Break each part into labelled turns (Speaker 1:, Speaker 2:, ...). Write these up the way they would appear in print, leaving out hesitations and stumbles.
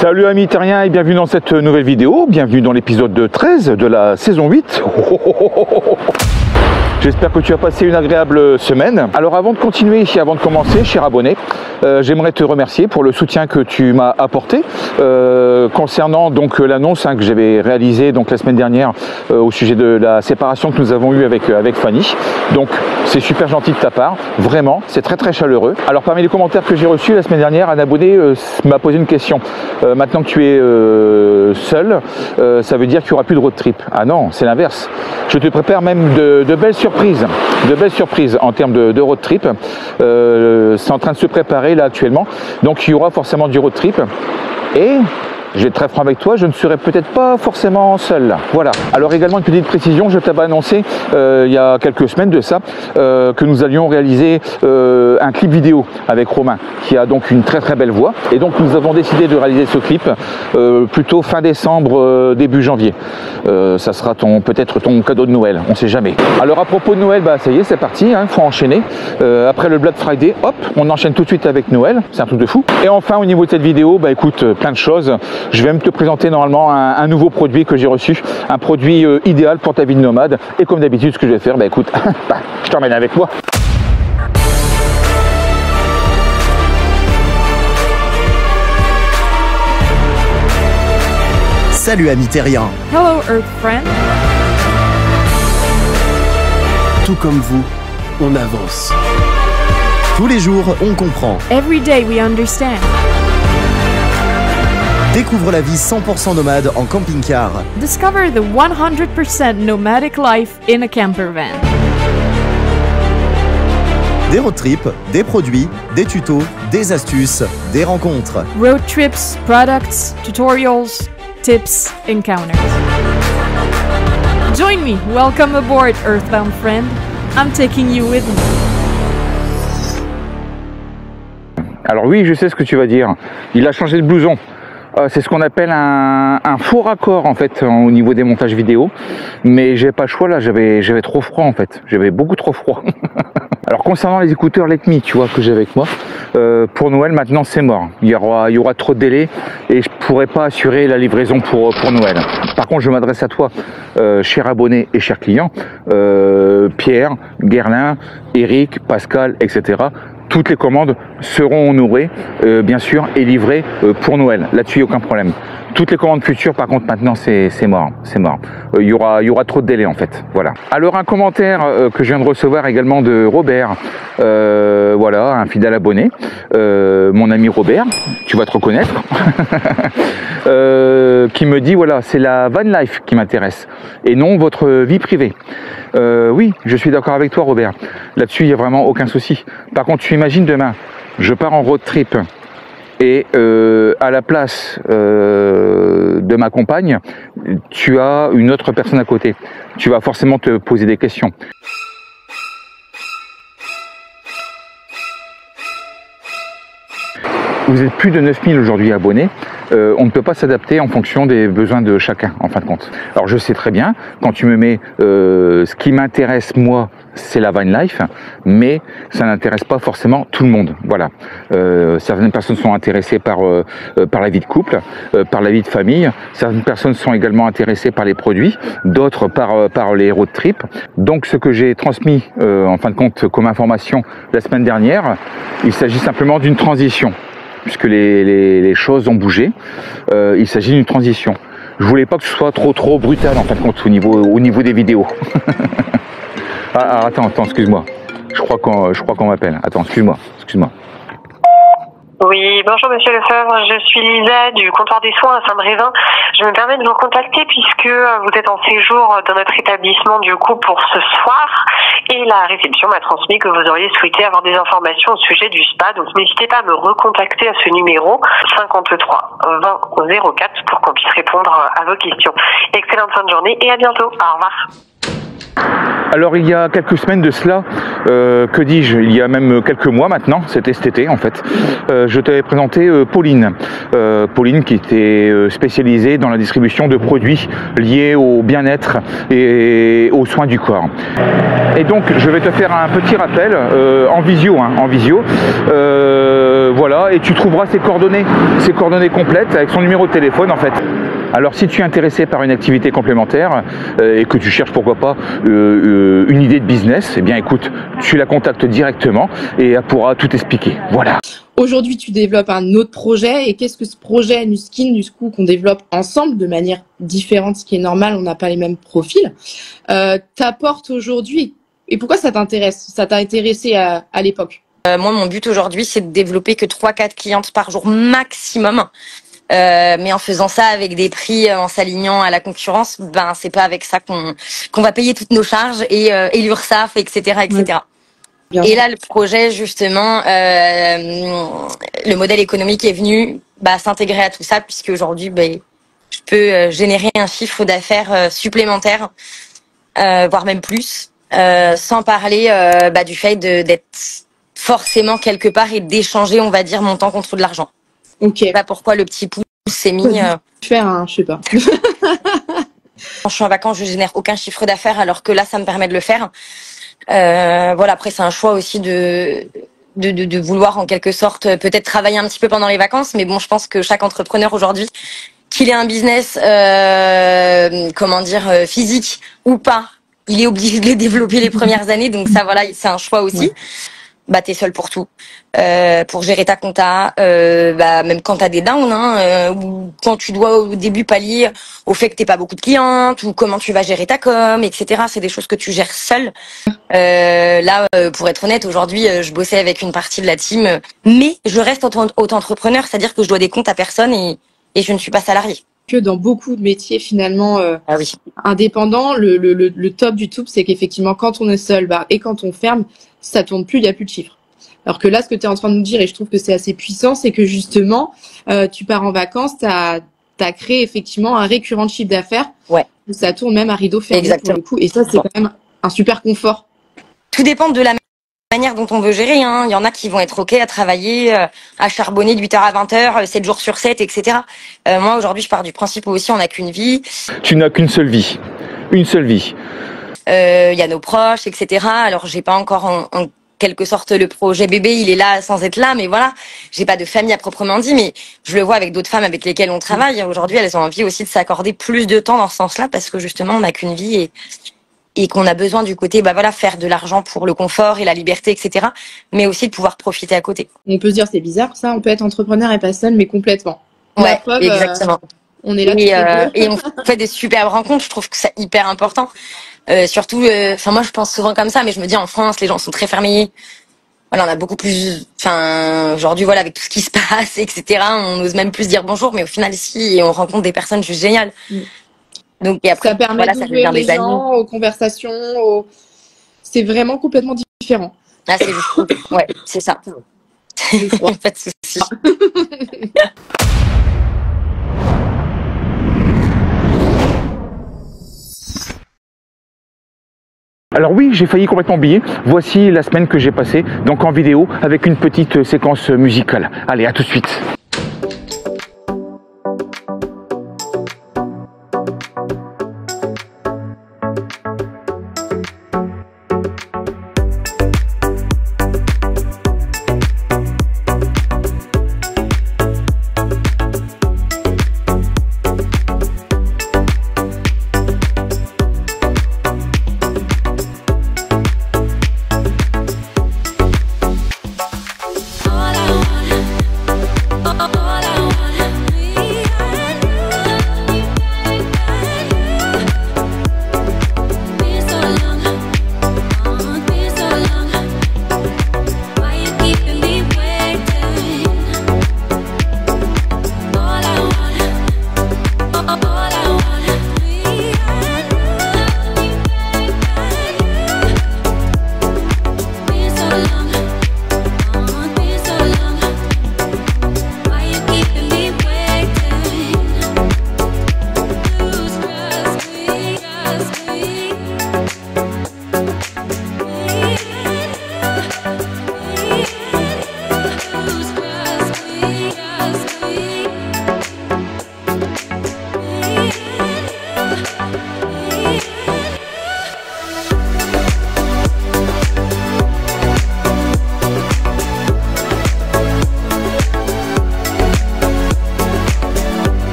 Speaker 1: Salut amis terriens et bienvenue dans cette nouvelle vidéo, bienvenue dans l'épisode 13 de la saison 8. J'espère que tu as passé une agréable semaine. Alors avant de continuer, avant de commencer, cher abonné, j'aimerais te remercier pour le soutien que tu m'as apporté concernant donc l'annonce que j'avais réalisée donc la semaine dernière au sujet de la séparation que nous avons eue avec Fanny. Donc c'est super gentil de ta part, vraiment, c'est très chaleureux. Alors parmi les commentaires que j'ai reçus la semaine dernière, un abonné m'a posé une question. Maintenant que tu es seul, ça veut dire qu'il n'y aura plus de road trip. Ah non, c'est l'inverse. Je te prépare même de belles surprises en termes de road trip. C'est en train de se préparer là actuellement. Donc il y aura forcément du road trip. Et je vais être très franc avec toi, je ne serai peut-être pas forcément seul là. Voilà. Alors également une petite précision, je t'avais annoncé il y a quelques semaines de ça que nous allions réaliser un clip vidéo avec Romain qui a donc une très belle voix. Et donc nous avons décidé de réaliser ce clip plutôt fin décembre, début janvier. Ça sera peut-être ton cadeau de Noël, on ne sait jamais. Alors à propos de Noël, bah ça y est, c'est parti, il faut enchaîner. Après le Black Friday, hop, on enchaîne tout de suite avec Noël, c'est un truc de fou. Et enfin au niveau de cette vidéo, bah écoute, plein de choses. Je vais même te présenter normalement un nouveau produit que j'ai reçu, un produit idéal pour ta vie de nomade. Et comme d'habitude, ce que je vais faire, bah écoute, je t'emmène avec moi.
Speaker 2: Salut amis terriens.
Speaker 3: Hello Earth friend.
Speaker 2: Tout comme vous, on avance. Tous les jours, on comprend.
Speaker 3: Every day we understand.
Speaker 2: Découvre la vie 100% nomade en camping-car.
Speaker 3: Discover the 100% nomadic life in a camper van.
Speaker 2: Des road trips, des produits, des tutos, des astuces, des rencontres.
Speaker 3: Road trips, products, tutorials, tips, encounters. Join me. Welcome aboard, Earthbound friend. I'm taking you with me.
Speaker 1: Alors oui, je sais ce que tu vas dire. Il a changé de blouson. C'est ce qu'on appelle un faux raccord en fait au niveau des montages vidéo, mais j'ai pas le choix là, j'avais trop froid en fait, j'avais beaucoup trop froid. Alors concernant les écouteurs Let Me, tu vois, que j'ai avec moi, pour Noël maintenant c'est mort, il y aura trop de délai et je pourrai pas assurer la livraison pour Noël. Par contre je m'adresse à toi, cher abonné et cher client, Pierre, Guerlain, Eric, Pascal, etc. Toutes les commandes seront honorées, bien sûr, et livrées pour Noël. Là-dessus, il n'y a aucun problème. Toutes les commandes futures, par contre, maintenant, c'est mort. C'est mort. Il y aura trop de délai, en fait. Voilà. Alors, un commentaire que je viens de recevoir également de Robert. Voilà, un fidèle abonné. Mon ami Robert, tu vas te reconnaître. Qui me dit, voilà, c'est la van life qui m'intéresse. Et non votre vie privée. Oui, je suis d'accord avec toi, Robert. Là-dessus, il n'y a vraiment aucun souci. Par contre, tu imagines demain, je pars en road trip et à la place de ma compagne, tu as une autre personne à côté. Tu vas forcément te poser des questions. Vous êtes plus de 9000 aujourd'hui abonnés. On ne peut pas s'adapter en fonction des besoins de chacun, en fin de compte. Alors je sais très bien, quand tu me mets ce qui m'intéresse moi, c'est la van life, mais ça n'intéresse pas forcément tout le monde. Voilà. Certaines personnes sont intéressées par la vie de couple, par la vie de famille. Certaines personnes sont également intéressées par les produits, d'autres par les road trips. Donc ce que j'ai transmis, en fin de compte, comme information la semaine dernière, il s'agit simplement d'une transition. Puisque les choses ont bougé, il s'agit d'une transition. Je voulais pas que ce soit trop brutal en fin de compte au niveau des vidéos. Attends, excuse-moi. Je crois qu'on m'appelle. Attends, excuse-moi.
Speaker 4: Oui, bonjour Monsieur Lefebvre, je suis Lisa du comptoir des soins à Saint-Brévin. Je me permets de vous contacter puisque vous êtes en séjour dans notre établissement du coup pour ce soir et la réception m'a transmis que vous auriez souhaité avoir des informations au sujet du spa. Donc n'hésitez pas à me recontacter à ce numéro 53 20 04 pour qu'on puisse répondre à vos questions. Excellente fin de journée et à bientôt. Au revoir.
Speaker 1: Alors il y a quelques semaines de cela, que dis-je, il y a même quelques mois maintenant, c'était cet été en fait, je t'avais présenté Pauline. Pauline qui était spécialisée dans la distribution de produits liés au bien-être et aux soins du corps. Et donc je vais te faire un petit rappel en visio, voilà, et tu trouveras ses coordonnées complètes avec son numéro de téléphone en fait. Alors si tu es intéressé par une activité complémentaire et que tu cherches pourquoi pas une idée de business, eh bien écoute, tu la contactes directement et elle pourra tout expliquer. Voilà.
Speaker 5: Aujourd'hui, tu développes un autre projet. Et qu'est-ce que ce projet Nuskin, du coup, qu'on développe ensemble de manière différente, ce qui est normal, on n'a pas les mêmes profils, t'apporte aujourd'hui? Et pourquoi ça t'intéresse? Ça t'a intéressé à l'époque?
Speaker 6: Moi, mon but aujourd'hui, c'est de développer que 3-4 clientes par jour maximum. Mais en faisant ça avec des prix en s'alignant à la concurrence, ben c'est pas avec ça qu'on va payer toutes nos charges et l'URSSAF, etc., etc. Ouais. Et là, le projet, justement, le modèle économique est venu s'intégrer à tout ça, puisque aujourd'hui, je peux générer un chiffre d'affaires supplémentaire, voire même plus, sans parler du fait d'être forcément quelque part et d'échanger, on va dire, mon temps contre de l'argent.
Speaker 5: Ok.
Speaker 6: Pas pourquoi le petit pouce s'est mis.
Speaker 5: Faire je sais pas.
Speaker 6: Quand je suis en vacances, je génère aucun chiffre d'affaires, alors que là, ça me permet de le faire. Voilà. Après, c'est un choix aussi de vouloir en quelque sorte peut-être travailler un petit peu pendant les vacances, mais bon, je pense que chaque entrepreneur aujourd'hui, qu'il ait un business, physique ou pas, il est obligé de les développer les premières années. Donc ça, voilà, c'est un choix aussi. Ouais. T'es seul pour tout, pour gérer ta compta, même quand t'as des downs, ou quand tu dois au début pallier au fait que t'aies pas beaucoup de clientes, ou comment tu vas gérer ta com, etc. C'est des choses que tu gères seul. Là, pour être honnête, aujourd'hui, je bossais avec une partie de la team, mais je reste auto-entrepreneur, c'est-à-dire que je dois des comptes à personne et je ne suis pas salariée.
Speaker 5: Que dans beaucoup de métiers finalement
Speaker 6: oui.
Speaker 5: indépendants, le top du tout, c'est qu'effectivement, quand on est seul et quand on ferme, ça tourne plus, il n'y a plus de chiffres. Alors que là, ce que tu es en train de nous dire, et je trouve que c'est assez puissant, c'est que justement, tu pars en vacances, tu as créé effectivement un récurrent de chiffre d'affaires.
Speaker 6: Ouais.
Speaker 5: Où ça tourne même à rideau fermé.
Speaker 6: Exactement.
Speaker 5: Pour le coup. Et ça, c'est quand même un super confort.
Speaker 6: Tout dépend de la manière dont on veut gérer. Il y en a qui vont être OK à travailler, à charbonner de 8h à 20h, 7 jours sur 7, etc. Moi, aujourd'hui, je pars du principe où aussi on n'a qu'une vie.
Speaker 1: Tu n'as qu'une seule vie. Une seule vie.
Speaker 6: Il y a nos proches, etc. Alors, j'ai pas encore en quelque sorte le projet bébé, il est là sans être là, mais voilà, j'ai pas de famille à proprement dit, mais je le vois avec d'autres femmes avec lesquelles on travaille. Aujourd'hui, elles ont envie aussi de s'accorder plus de temps dans ce sens-là, parce que justement, on n'a qu'une vie et qu'on a besoin du côté, faire de l'argent pour le confort et la liberté, etc. Mais aussi de pouvoir profiter à côté.
Speaker 5: On peut se dire, c'est bizarre, ça, on peut être entrepreneur et pas seul, mais complètement.
Speaker 6: Ouais, preuve, exactement.
Speaker 5: On est là
Speaker 6: et on fait des superbes rencontres, je trouve que c'est hyper important. Surtout, moi je pense souvent comme ça, mais je me dis en France, les gens sont très fermés. Voilà, on a beaucoup plus, aujourd'hui, voilà, avec tout ce qui se passe, etc. On n'ose même plus dire bonjour, mais au final, si, on rencontre des personnes juste géniales. Donc, et après,
Speaker 5: ça permet d'ouvrir les gens aux conversations, c'est vraiment complètement différent.
Speaker 6: Ah, c'est juste, ouais, c'est ça. Pas de souci.
Speaker 1: Alors oui, j'ai failli complètement oublier. Voici la semaine que j'ai passée, donc en vidéo, avec une petite séquence musicale. Allez, à tout de suite.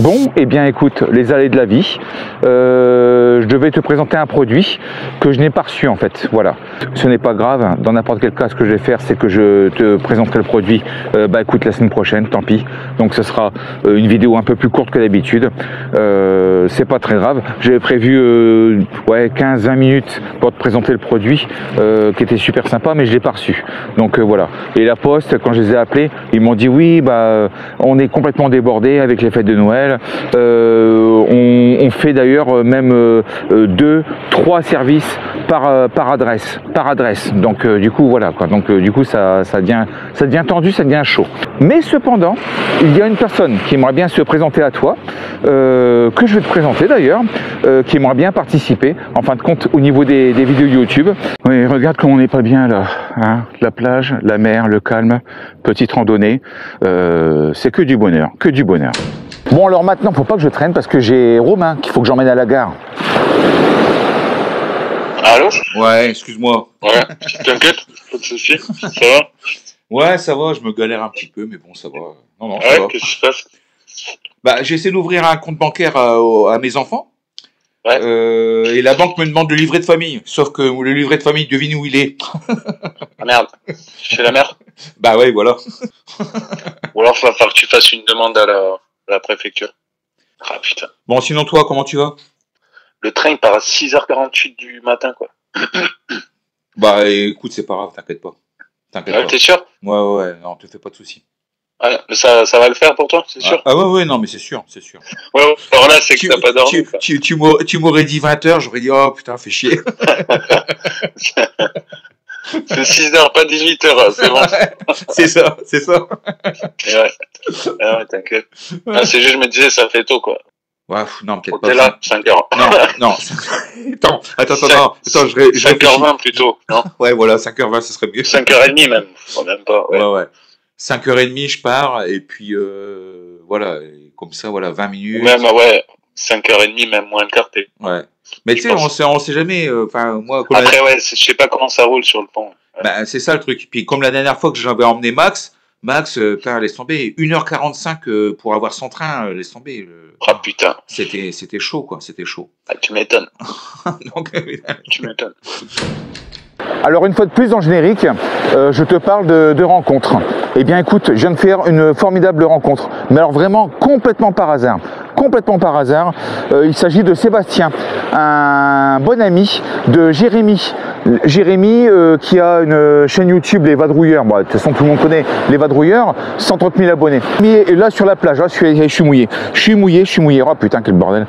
Speaker 1: Bon, eh bien écoute, les allées de la vie. Je devais te présenter un produit que je n'ai pas reçu en fait. Voilà. Ce n'est pas grave. Dans n'importe quel cas, ce que je vais faire, c'est que je te présenterai le produit. Bah écoute, la semaine prochaine, tant pis. Donc ce sera une vidéo un peu plus courte que d'habitude. C'est pas très grave. J'avais prévu ouais, 15-20 minutes pour te présenter le produit, qui était super sympa, mais je l'ai pas reçu. Donc voilà. Et la poste, quand je les ai appelés, ils m'ont dit oui, bah on est complètement débordé avec les fêtes de Noël. On fait d'ailleurs même 2-3 services par adresse. Donc du coup voilà quoi. Donc du coup ça devient tendu, ça devient chaud. Mais cependant, il y a une personne qui aimerait bien se présenter à toi, que je vais te présenter d'ailleurs, qui aimerait bien participer en fin de compte au niveau des vidéos YouTube. Oui, regarde comme on n'est pas bien là, hein, la plage, la mer, le calme, petite randonnée, c'est que du bonheur, que du bonheur. Bon alors maintenant, faut pas que je traîne parce que j'ai Romain qu'il faut que j'emmène à la gare.
Speaker 7: Allô?
Speaker 1: Ouais, excuse-moi.
Speaker 7: Ouais, t'inquiète, pas de soucis, ça va?
Speaker 1: Ouais, ça va, je me galère un petit peu, mais bon, ça va. Non, ça
Speaker 7: Ouais,
Speaker 1: va.
Speaker 7: qu'est-ce qui se passe?
Speaker 1: Bah, j'ai essayé d'ouvrir un compte bancaire à mes enfants.
Speaker 7: Ouais.
Speaker 1: Et la banque me demande le livret de famille. Sauf que le livret de famille, devine où il est.
Speaker 7: Ah merde, chez la mère?
Speaker 1: Bah ouais, voilà.
Speaker 7: Ou alors il va falloir que tu fasses une demande à la préfecture. Ah putain.
Speaker 1: Bon, sinon toi, comment tu vas?
Speaker 7: Le train il part à 6h48 du matin quoi.
Speaker 1: Bah écoute, c'est pas grave, t'inquiète pas. T'inquiète
Speaker 7: Ouais,
Speaker 1: pas.
Speaker 7: t'es sûr?
Speaker 1: Ouais, non, te fais pas de soucis.
Speaker 7: Ouais, mais ça va le faire pour toi, c'est sûr?
Speaker 1: Ah ouais, non, mais c'est sûr.
Speaker 7: Ouais, alors là c'est que t'as pas dormi.
Speaker 1: Tu m'aurais dit 20h, j'aurais dit, oh putain, fais chier.
Speaker 7: C'est 6h, pas 18h, c'est bon.
Speaker 1: c'est ça.
Speaker 7: Et ouais, ah ouais t'inquiète. Ah, c'est juste, je me disais, ça fait tôt quoi.
Speaker 1: Ouais, non, peut-être pas.
Speaker 7: T'es là, 5h.
Speaker 1: Non. Attends, je réfléchis.
Speaker 7: 5h20 plutôt, non?
Speaker 1: Ouais, voilà, 5h20, ce serait mieux.
Speaker 7: 5h30 même, même pas.
Speaker 1: Ouais. 5h30, je pars, et puis voilà, et comme ça, voilà, 20 minutes.
Speaker 7: Ou même, ouais, 5h30, même moins le quart.
Speaker 1: Ouais. Mais tu sais, on sait jamais, enfin, moi...
Speaker 7: Après, ouais, je sais pas comment ça roule sur le pont. Ouais.
Speaker 1: Bah, c'est ça le truc. Puis comme la dernière fois que j'avais emmené Max, putain, laisse tomber, 1h45 pour avoir son train, laisse tomber.
Speaker 7: Oh putain.
Speaker 1: C'était chaud, quoi, c'était chaud.
Speaker 7: Ah, tu m'étonnes.
Speaker 1: Donc,
Speaker 7: tu m'étonnes.
Speaker 1: Alors une fois de plus dans le générique, je te parle de rencontres. Eh bien écoute, je viens de faire une formidable rencontre, mais alors vraiment complètement par hasard. Il s'agit de Sébastien, un bon ami de Jérémy. Jérémy qui a une chaîne YouTube, Les Vadrouilleurs. Bon, de toute façon tout le monde connaît Les Vadrouilleurs, 130 000 abonnés. Et là sur la plage, là, je suis mouillé. Oh putain quel bordel.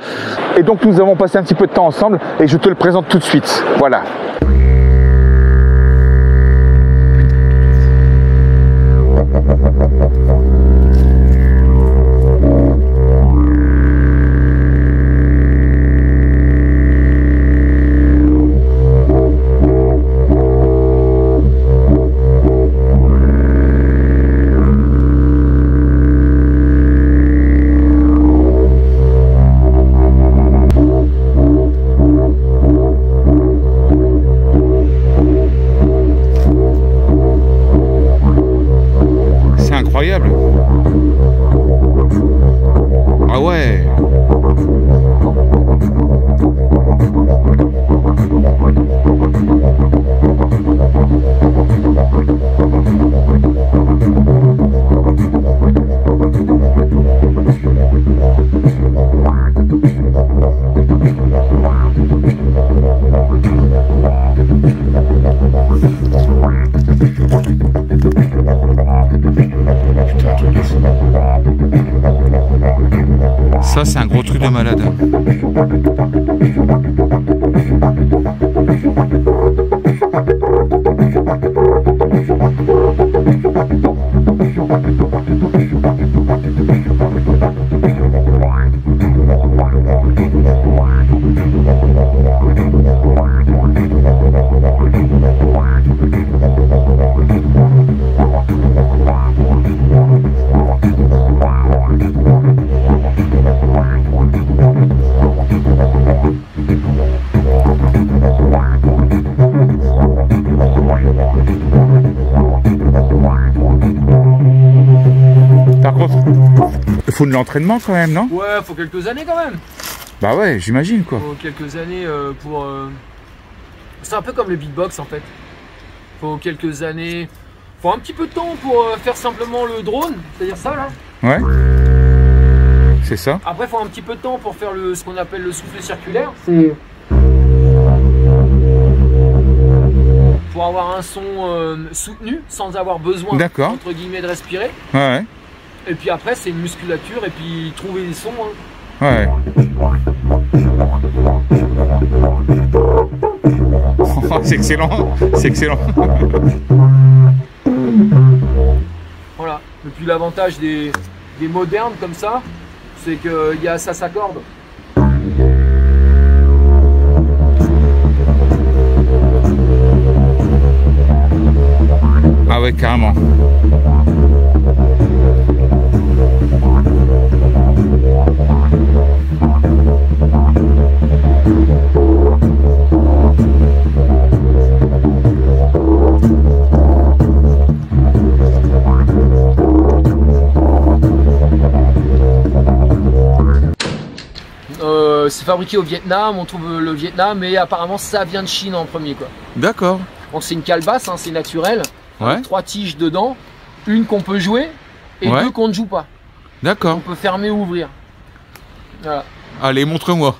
Speaker 1: Et donc nous avons passé un petit peu de temps ensemble et je te le présente tout de suite. Voilà. Incroyable. Ah ouais. Ça, c'est un gros truc de malade. faut de l'entraînement quand même, non?
Speaker 8: Ouais, faut quelques années quand même.
Speaker 1: Bah ouais, j'imagine quoi.
Speaker 8: Faut quelques années pour... C'est un peu comme le beatbox en fait. Faut quelques années... Faut un petit peu de temps pour faire simplement le drone, c'est-à-dire ça là.
Speaker 1: Ouais. C'est ça.
Speaker 8: Après, faut un petit peu de temps pour faire ce qu'on appelle le soufflet circulaire. C'est... Pour avoir un son soutenu, sans avoir besoin, entre guillemets, de respirer.
Speaker 1: Ouais.
Speaker 8: Et puis après, c'est une musculature et puis trouver des sons. Hein.
Speaker 1: Ouais. Oh, c'est excellent, c'est excellent.
Speaker 8: Voilà. Et puis l'avantage des modernes comme ça, c'est que ça s'accorde.
Speaker 1: Ah ouais, carrément.
Speaker 8: C'est fabriqué au Vietnam, on trouve le Vietnam, mais apparemment ça vient de Chine en premier quoi.
Speaker 1: D'accord.
Speaker 8: Donc c'est une calebasse, hein, c'est naturel.
Speaker 1: Ouais.
Speaker 8: Avec 3 tiges dedans, une qu'on peut jouer et 2 qu'on ne joue pas.
Speaker 1: D'accord.
Speaker 8: On peut fermer ou ouvrir. Voilà.
Speaker 1: Allez, montre-moi.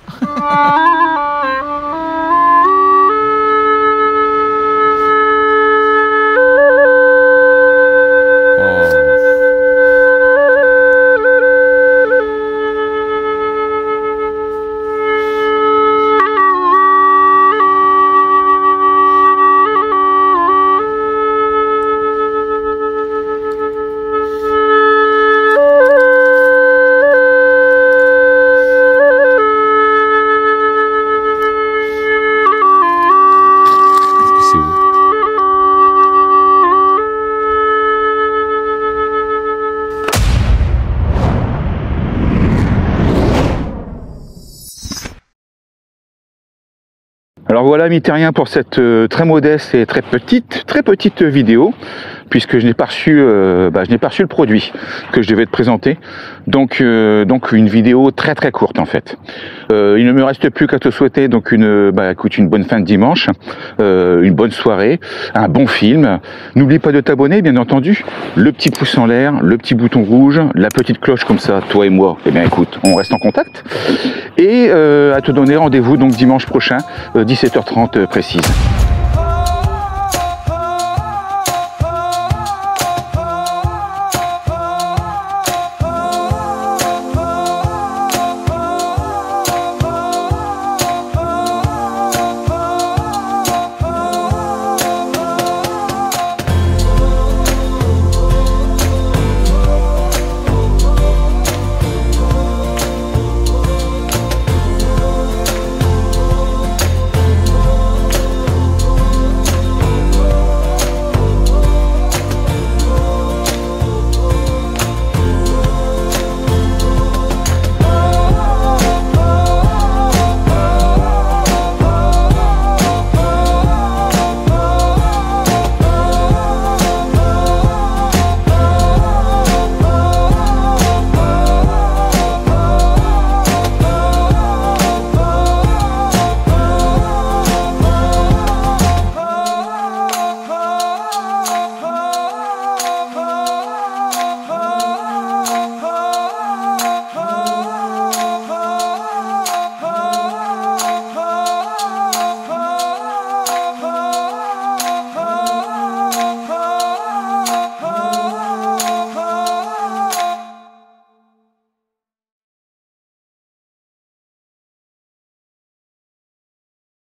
Speaker 1: Alors voilà, amis terriens, pour cette très modeste et très petite vidéo, puisque je n'ai pas reçu, le produit que je devais te présenter. Donc une vidéo très courte en fait. Il ne me reste plus qu'à te souhaiter donc une bonne fin de dimanche, une bonne soirée, un bon film. N'oublie pas de t'abonner, bien entendu, le petit pouce en l'air, le petit bouton rouge, la petite cloche comme ça, toi et moi. Eh bien écoute, on reste en contact. Et à te donner rendez-vous donc dimanche prochain, 17h30 précise.